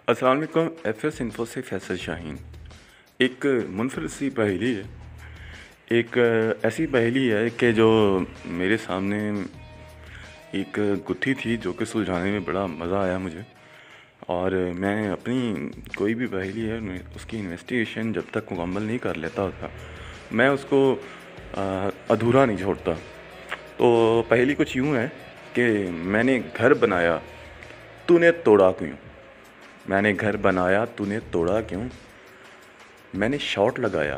अस्सलाम वालेकुम। FS info से फैसल शाहीन। एक मुनफरद सी पहेली है। एक ऐसी पहेली है कि जो मेरे सामने एक गुत्थी थी जो कि सुलझाने में बड़ा मज़ा आया मुझे। और मैं अपनी कोई भी पहेली है उसकी इन्वेस्टिगेशन जब तक मुकम्मल नहीं कर लेता होता, मैं उसको अधूरा नहीं छोड़ता। तो पहेली कुछ यूँ है कि मैंने घर बनाया, तूने तोड़ा क्यों? मैंने घर बनाया, तूने तोड़ा क्यों? मैंने शॉट लगाया,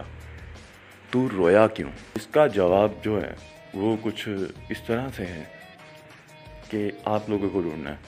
तू रोया क्यों? इसका जवाब जो है वो कुछ इस तरह से है कि आप लोगों को ढूंढना है।